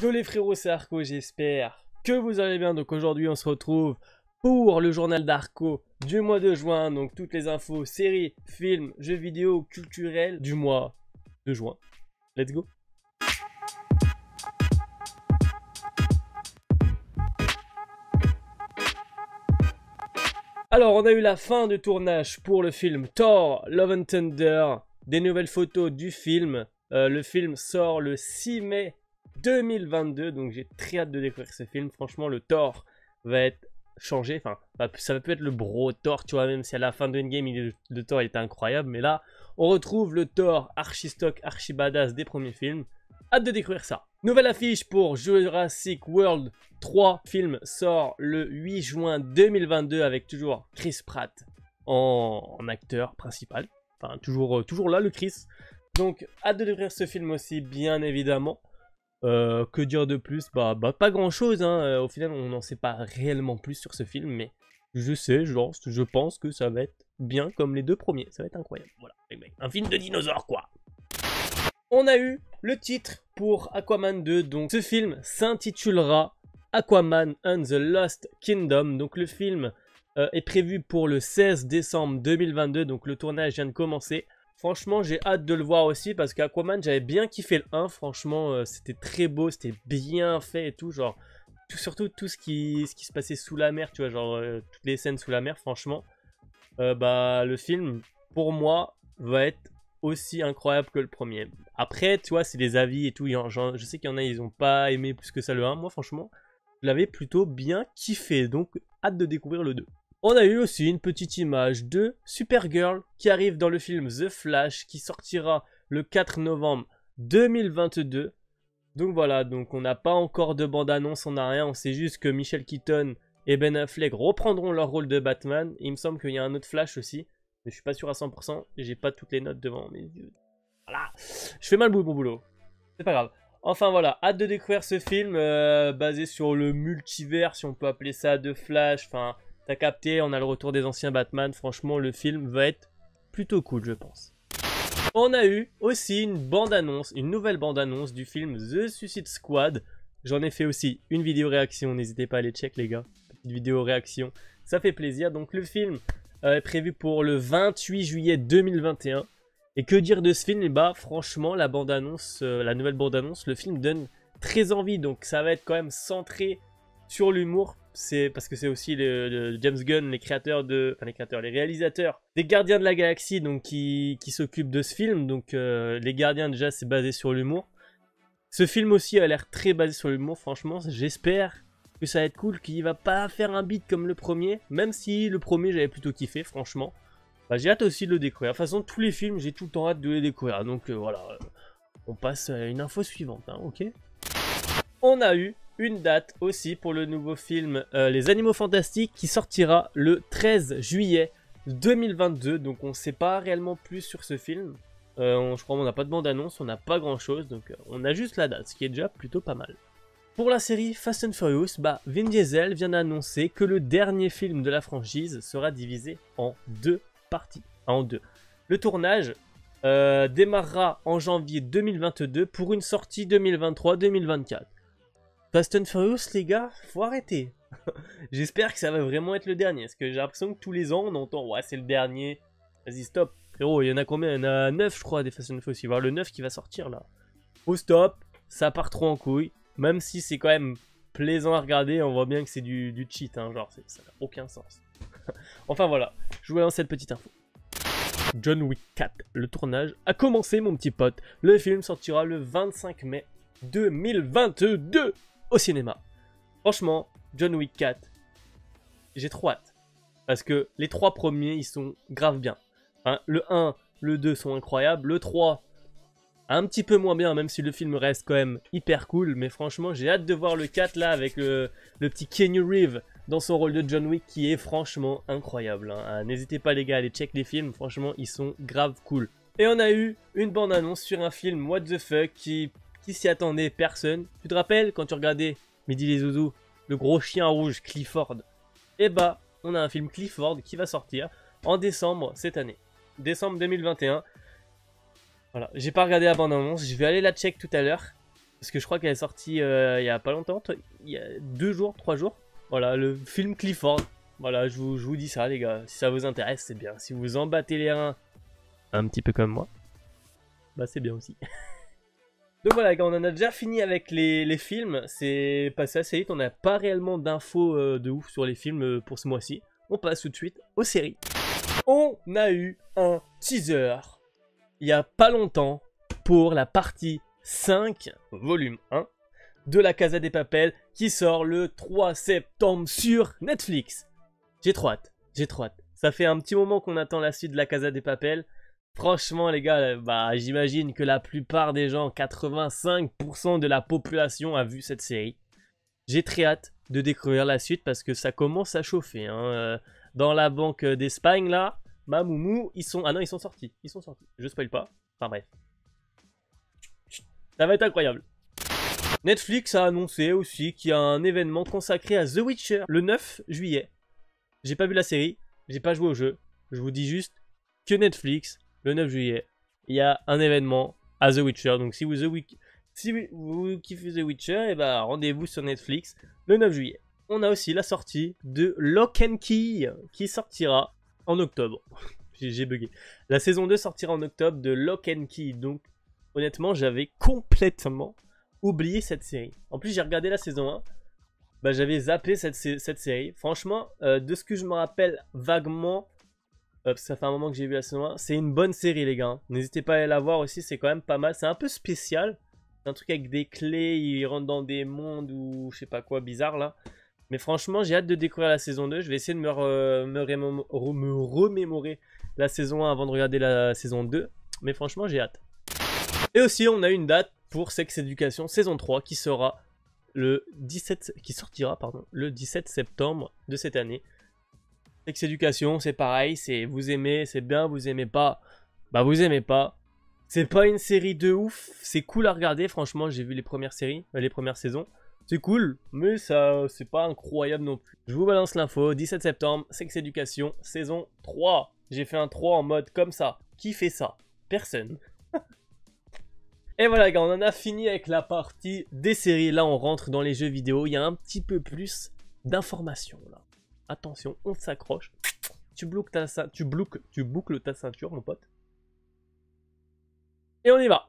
Yo les frérots, c'est Arco, j'espère que vous allez bien. Donc aujourd'hui on se retrouve pour le journal d'Arco du mois de juin. Donc toutes les infos, séries, films, jeux vidéo, culturels du mois de juin. Let's go. Alors on a eu la fin de tournage pour le film Thor Love and Thunder. Des nouvelles photos du film. Le film sort le 6 mai 2022, donc j'ai très hâte de découvrir ce film. Franchement, le Thor va être changé. Enfin, ça peut être le bro Thor, tu vois, même si à la fin de Endgame, le Thor était incroyable. Mais là, on retrouve le Thor archi stock, archi badass des premiers films. Hâte de découvrir ça. Nouvelle affiche pour Jurassic World 3. Film sort le 8 juin 2022 avec toujours Chris Pratt en acteur principal. Enfin, toujours là, le Chris. Donc, hâte de découvrir ce film aussi, bien évidemment. Que dire de plus? Pas grand chose, hein. Au final, on n'en sait pas réellement plus sur ce film, mais je pense que ça va être bien comme les deux premiers. Ça va être incroyable. Voilà, un film de dinosaures, quoi. On a eu le titre pour Aquaman 2. Donc, ce film s'intitulera Aquaman and the Lost Kingdom. Donc, le film est prévu pour le 16 décembre 2022. Donc, le tournage vient de commencer. Franchement, j'ai hâte de le voir aussi parce qu'Aquaman, j'avais bien kiffé le 1. Franchement, c'était très beau, c'était bien fait et tout. Genre, surtout tout ce qui se passait sous la mer, tu vois, genre toutes les scènes sous la mer, franchement. Le film, pour moi, va être aussi incroyable que le premier. Après, tu vois, c'est des avis et tout. Je sais qu'il y en a, ils n'ont pas aimé plus que ça le 1. Moi, franchement, je l'avais plutôt bien kiffé. Donc, hâte de découvrir le 2. On a eu aussi une petite image de Supergirl qui arrive dans le film The Flash qui sortira le 4 novembre 2022. Donc voilà, donc on n'a pas encore de bande-annonce, on n'a rien, on sait juste que Michael Keaton et Ben Affleck reprendront leur rôle de Batman. Il me semble qu'il y a un autre Flash aussi, mais je suis pas sûr à 100% et j'ai pas toutes les notes devant mes yeux. Voilà, je fais mal mon boulot, c'est pas grave. Enfin voilà, hâte de découvrir ce film basé sur le multivers, si on peut appeler ça, de Flash, enfin... T'as capté, on a le retour des anciens Batman. Franchement, le film va être plutôt cool, je pense. On a eu aussi une bande-annonce, une nouvelle bande-annonce du film The Suicide Squad. J'en ai fait aussi une vidéo réaction. N'hésitez pas à aller check, les gars. Petite vidéo réaction, ça fait plaisir. Donc, le film est prévu pour le 28 juillet 2021. Et que dire de ce film? Et franchement, la bande-annonce, la nouvelle bande-annonce, le film donne très envie. Donc, ça va être quand même centré sur l'humour. C'est parce que c'est aussi le James Gunn, les réalisateurs des Gardiens de la Galaxie, donc qui s'occupent de ce film. Donc les Gardiens, déjà, c'est basé sur l'humour. Ce film aussi a l'air très basé sur l'humour. Franchement, j'espère que ça va être cool, qu'il va pas faire un beat comme le premier, même si le premier j'avais plutôt kiffé, franchement. J'ai hâte aussi de le découvrir. De toute façon, tous les films, j'ai tout le temps hâte de les découvrir. Donc voilà, on passe à une info suivante, hein, ok. On a eu une date aussi pour le nouveau film Les Animaux Fantastiques qui sortira le 13 juillet 2022. Donc on ne sait pas réellement plus sur ce film. Je crois qu'on n'a pas de bande-annonce, on n'a pas grand-chose. Donc on a juste la date, ce qui est déjà plutôt pas mal. Pour la série Fast and Furious, Vin Diesel vient d'annoncer que le dernier film de la franchise sera divisé en deux parties. En deux. Le tournage démarrera en janvier 2022 pour une sortie 2023-2024. Fast and Furious, les gars, faut arrêter. J'espère que ça va vraiment être le dernier. Parce que j'ai l'impression que tous les ans, on entend, ouais, c'est le dernier. Vas-y, stop. Frérot, il y en a combien? Il y en a 9, je crois, des Fast and Furious. Il va y avoir le 9 qui va sortir, là. Au stop, ça part trop en couille. Même si c'est quand même plaisant à regarder, on voit bien que c'est du cheat, hein. Genre, ça n'a aucun sens. Enfin, voilà. Je vous lance cette petite info. John Wick 4. Le tournage a commencé, mon petit pote. Le film sortira le 25 mai 2022. Au cinéma. Franchement, John Wick 4, j'ai trop hâte. Parce que les trois premiers, ils sont grave bien. Hein, le 1, le 2 sont incroyables. Le 3, un petit peu moins bien, même si le film reste quand même hyper cool. Mais franchement, j'ai hâte de voir le 4 là, avec le petit Keanu Reeves dans son rôle de John Wick, qui est franchement incroyable. Hein. N'hésitez pas les gars à aller check les films, franchement, ils sont grave cool. Et on a eu une bande-annonce sur un film What the Fuck qui s'y attendait personne. Tu te rappelles quand tu regardais Midi les Zouzous, le gros chien rouge Clifford? Et on a un film Clifford qui va sortir en décembre cette année. Décembre 2021. Voilà, j'ai pas regardé la bande-annonce, je vais aller la check tout à l'heure. parce que je crois qu'elle est sortie il y a pas longtemps, il y a 2 jours, 3 jours. Voilà, le film Clifford. Voilà, je vous dis ça les gars, si ça vous intéresse c'est bien. Si vous en battez les reins, un petit peu comme moi, bah c'est bien aussi. Donc voilà les gars, on en a déjà fini avec les films, c'est passé assez vite, on n'a pas réellement d'infos de ouf sur les films pour ce mois-ci. On passe tout de suite aux séries. On a eu un teaser il y a pas longtemps pour la partie 5, volume 1, de La Casa de Papel qui sort le 3 septembre sur Netflix. J'ai trop hâte, j'ai trop hâte. Ça fait un petit moment qu'on attend la suite de La Casa de Papel. Franchement les gars, bah, j'imagine que la plupart des gens, 85% de la population a vu cette série. J'ai très hâte de découvrir la suite parce que ça commence à chauffer. Hein. Dans la banque d'Espagne là, Mamoumou, ils sont... Ah non, ils sont sortis. Ils sont sortis. Je spoil pas. Enfin bref. Ça va être incroyable. Netflix a annoncé aussi qu'il y a un événement consacré à The Witcher le 9 juillet. J'ai pas vu la série, j'ai pas joué au jeu. Je vous dis juste que Netflix, le 9 juillet, il y a un événement à The Witcher. Donc si vous kiffez The Witcher, et bah rendez-vous sur Netflix le 9 juillet. On a aussi la sortie de Lock and Key qui sortira en octobre. J'ai bugué. La saison 2 sortira en octobre de Lock and Key. Donc honnêtement, j'avais complètement oublié cette série. En plus, j'ai regardé la saison 1. Bah, j'avais zappé cette série. Franchement, de ce que je me rappelle vaguement, parce que ça fait un moment que j'ai vu la saison 1, c'est une bonne série, les gars. N'hésitez pas à aller la voir aussi, c'est quand même pas mal. C'est un peu spécial. C'est un truc avec des clés, ils rentrent dans des mondes ou je sais pas quoi bizarre là. Mais franchement, j'ai hâte de découvrir la saison 2. Je vais essayer de me remémorer la saison 1 avant de regarder la saison 2. Mais franchement, j'ai hâte. Et aussi, on a une date pour Sex Education saison 3 qui sortira le 17 septembre de cette année. Sex Education, c'est pareil, c'est vous aimez, c'est bien, vous aimez pas, bah vous aimez pas. C'est pas une série de ouf, c'est cool à regarder, franchement, j'ai vu les premières séries, les premières saisons. C'est cool, mais ça, c'est pas incroyable non plus. Je vous balance l'info, 17 septembre, Sex Education, saison 3. J'ai fait un 3 en mode comme ça. Qui fait ça? Personne. Et voilà, gars, on en a fini avec la partie des séries. Là, on rentre dans les jeux vidéo. Il y a un petit peu plus d'informations, là. Attention, on s'accroche. Tu boucles ta ceinture, mon pote. Et on y va.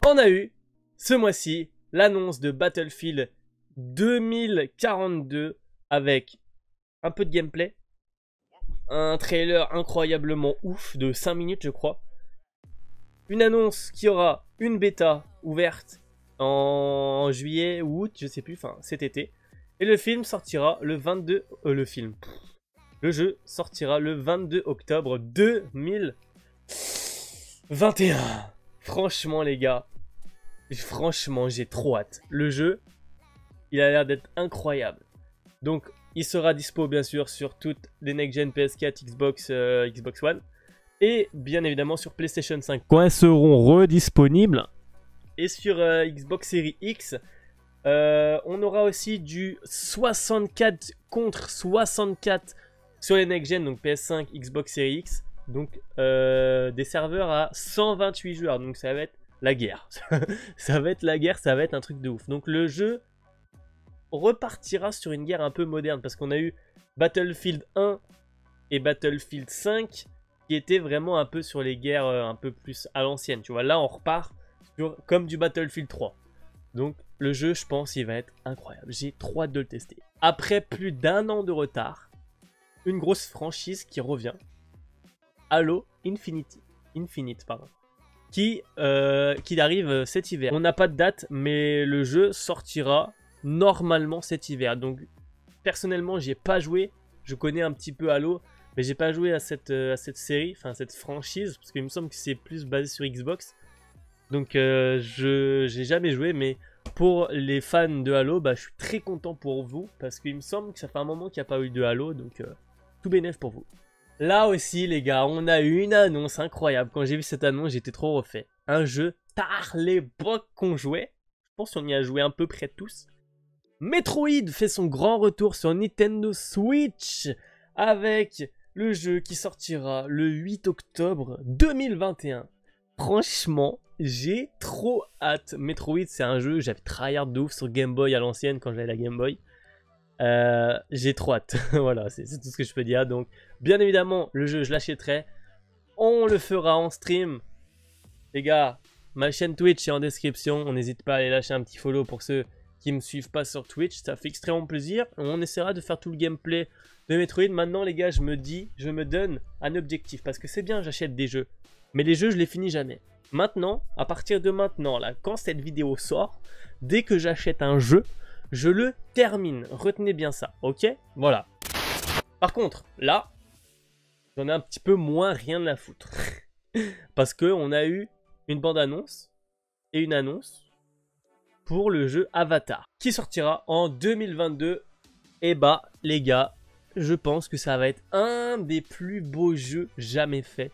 On a eu, ce mois-ci, l'annonce de Battlefield 2042 avec un peu de gameplay, un trailer incroyablement ouf de 5 minutes je crois, une annonce qui aura une bêta ouverte en juillet ou août, je sais plus, enfin cet été, et le film sortira le 22... Le jeu sortira le 22 octobre 2021. Franchement les gars, franchement, j'ai trop hâte. Le jeu, il a l'air d'être incroyable. Donc, il sera dispo, bien sûr, sur toutes les next-gen PS4, Xbox One. Et, bien évidemment, sur PlayStation 5. Quand elles seront redisponibles. Et sur Xbox Series X, on aura aussi du 64 contre 64 sur les next-gen, donc PS5, Xbox Series X. Donc, des serveurs à 128 joueurs. Donc, ça va être la guerre. Ça va être la guerre, ça va être un truc de ouf. Donc le jeu repartira sur une guerre un peu moderne parce qu'on a eu Battlefield 1 et Battlefield 5 qui étaient vraiment un peu sur les guerres un peu plus à l'ancienne. Tu vois, là on repart sur, comme du Battlefield 3. Donc le jeu, je pense, il va être incroyable. J'ai trop hâte de le tester. Après plus d'1 an de retard, une grosse franchise qui revient. Halo Infinite, pardon. Qui arrive cet hiver. On n'a pas de date, mais le jeu sortira normalement cet hiver. Donc, personnellement, j'y ai pas joué. Je connais un petit peu Halo, mais j'ai pas joué à cette série, enfin cette franchise, parce qu'il me semble que c'est plus basé sur Xbox. Donc, j'ai jamais joué, mais pour les fans de Halo, bah, je suis très content pour vous, parce qu'il me semble que ça fait un moment qu'il n'y a pas eu de Halo, donc tout bénef pour vous. Là aussi, les gars, on a eu une annonce incroyable. Quand j'ai vu cette annonce, j'étais trop refait. Un jeu tard l'époque qu'on jouait. Je pense qu'on y a joué à peu près tous. Metroid fait son grand retour sur Nintendo Switch avec le jeu qui sortira le 8 octobre 2021. Franchement, j'ai trop hâte. Metroid, c'est un jeu, j'avais tryhard de ouf sur Game Boy à l'ancienne quand j'avais la Game Boy. J'ai trop hâte. Voilà, c'est tout ce que je peux dire. Donc, bien évidemment, le jeu, je l'achèterai. On le fera en stream. Les gars, ma chaîne Twitch est en description. On n'hésite pas à aller lâcher un petit follow pour ceux qui me suivent pas sur Twitch. Ça fait extrêmement plaisir. On essaiera de faire tout le gameplay de Metroid. Maintenant, les gars, je me donne un objectif. Parce que c'est bien, j'achète des jeux. Mais les jeux, je les finis jamais. Maintenant, à partir de maintenant, là, quand cette vidéo sort, dès que j'achète un jeu, je le termine. Retenez bien ça, ok? Voilà. Par contre, là, j'en ai un petit peu moins rien à foutre. Parce qu'on a eu une bande-annonce et une annonce pour le jeu Avatar, qui sortira en 2022. Et bah, les gars, je pense que ça va être un des plus beaux jeux jamais faits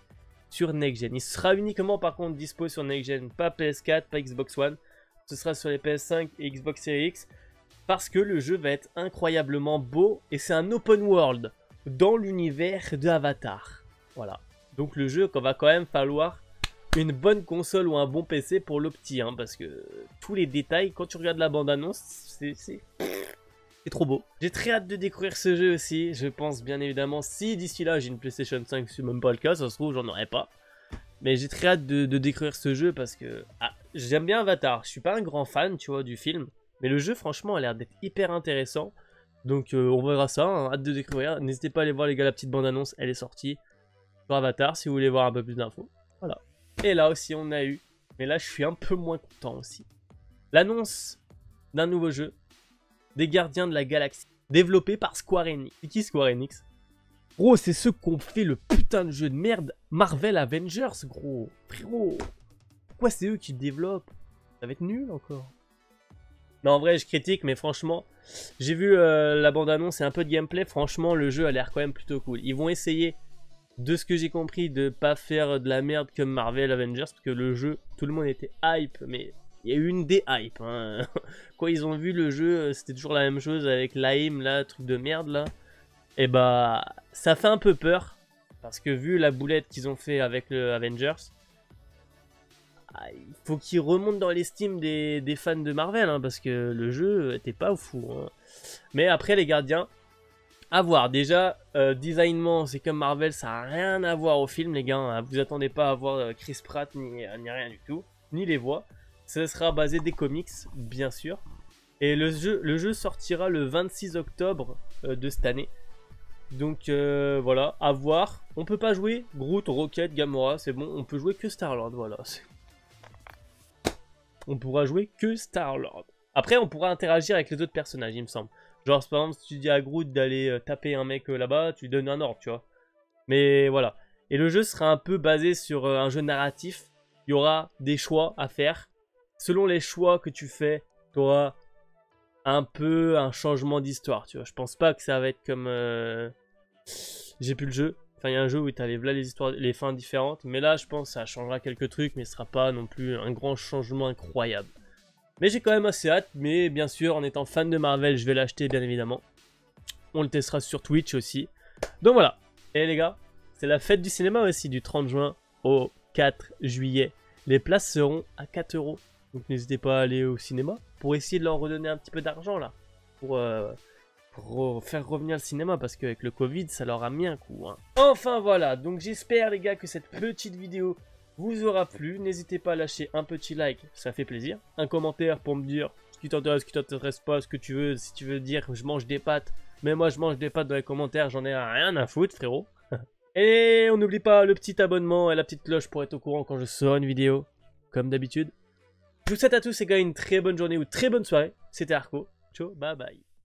sur Next Gen. Il sera uniquement par contre dispo sur Next Gen, pas PS4, pas Xbox One. Ce sera sur les PS5 et Xbox Series X. Parce que le jeu va être incroyablement beau. Et c'est un open world dans l'univers de Avatar. Voilà. Donc le jeu, va quand même falloir une bonne console ou un bon PC pour l'opti. Hein, parce que tous les détails, quand tu regardes la bande-annonce, c'est trop beau. J'ai très hâte de découvrir ce jeu aussi. Je pense bien évidemment, si d'ici là j'ai une PlayStation 5, c'est même pas le cas, ça se trouve j'en aurais pas. Mais j'ai très hâte de découvrir ce jeu parce que j'aime bien Avatar. Je suis pas un grand fan, tu vois, du film. Mais le jeu, franchement, a l'air d'être hyper intéressant. Donc on verra ça, hein, hâte de découvrir. N'hésitez pas à aller voir les gars, la petite bande-annonce, elle est sortie sur Avatar si vous voulez voir un peu plus d'infos. Voilà. Et là aussi on a eu, mais là je suis un peu moins content aussi, l'annonce d'un nouveau jeu, des Gardiens de la Galaxie, développé par Square Enix. C'est qui Square Enix? Gros, c'est ceux qui ont fait le putain de jeu de merde Marvel Avengers, gros. Frérot, pourquoi c'est eux qui le développent? Ça va être nul encore. Non, en vrai, je critique, mais franchement, j'ai vu la bande-annonce et un peu de gameplay. Franchement, le jeu a l'air quand même plutôt cool. Ils vont essayer, de ce que j'ai compris, de pas faire de la merde comme Marvel Avengers, parce que le jeu, tout le monde était hype, mais il y a eu une déhype. Hein. Quand ils ont vu le jeu, c'était toujours la même chose avec l'AIM, là, truc de merde, là. Et bah, ça fait un peu peur, parce que vu la boulette qu'ils ont fait avec le Avengers, il faut qu'ils remontent dans l'estime des fans de Marvel, hein, parce que le jeu était pas fou. Hein. Mais après, les Gardiens, à voir. Déjà, designement, c'est comme Marvel, ça n'a rien à voir au film, les gars. Hein. Vous attendez pas à voir Chris Pratt ni rien du tout, ni les voix. Ce sera basé des comics, bien sûr. Et le jeu sortira le 26 octobre de cette année. Donc voilà, à voir. On peut pas jouer Groot, Rocket, Gamora, c'est bon. On peut jouer que Star-Lord, voilà. On pourra jouer que Star-Lord. Après, on pourra interagir avec les autres personnages, il me semble. Genre, par exemple, si tu dis à Groot d'aller taper un mec là-bas, tu lui donnes un ordre, tu vois. Mais voilà. Et le jeu sera un peu basé sur un jeu narratif. Il y aura des choix à faire. Selon les choix que tu fais, tu auras un peu un changement d'histoire, tu vois. Je pense pas que ça va être comme... J'ai plus le jeu. Enfin, il y a un jeu où tu avais là les histoires, les fins différentes. Mais là, je pense que ça changera quelques trucs, mais ce sera pas non plus un grand changement incroyable. Mais j'ai quand même assez hâte. Mais bien sûr, en étant fan de Marvel, je vais l'acheter, bien évidemment. On le testera sur Twitch aussi. Donc voilà. Et les gars, c'est la fête du cinéma aussi, du 30 juin au 4 juillet. Les places seront à 4 €. Donc n'hésitez pas à aller au cinéma pour essayer de leur redonner un petit peu d'argent là. Pour faire revenir le cinéma, parce qu'avec le Covid, ça leur a mis un coup. Hein. Enfin voilà, donc j'espère les gars que cette petite vidéo vous aura plu. N'hésitez pas à lâcher un petit like, ça fait plaisir. Un commentaire pour me dire ce qui t'intéresse pas, ce que tu veux. Si tu veux dire je mange des pâtes, mais moi je mange des pâtes dans les commentaires, j'en ai rien à foutre frérot. Et on n'oublie pas le petit abonnement et la petite cloche pour être au courant quand je sors une vidéo, comme d'habitude. Je vous souhaite à tous les gars une très bonne journée ou très bonne soirée. C'était Arco. Ciao, bye bye.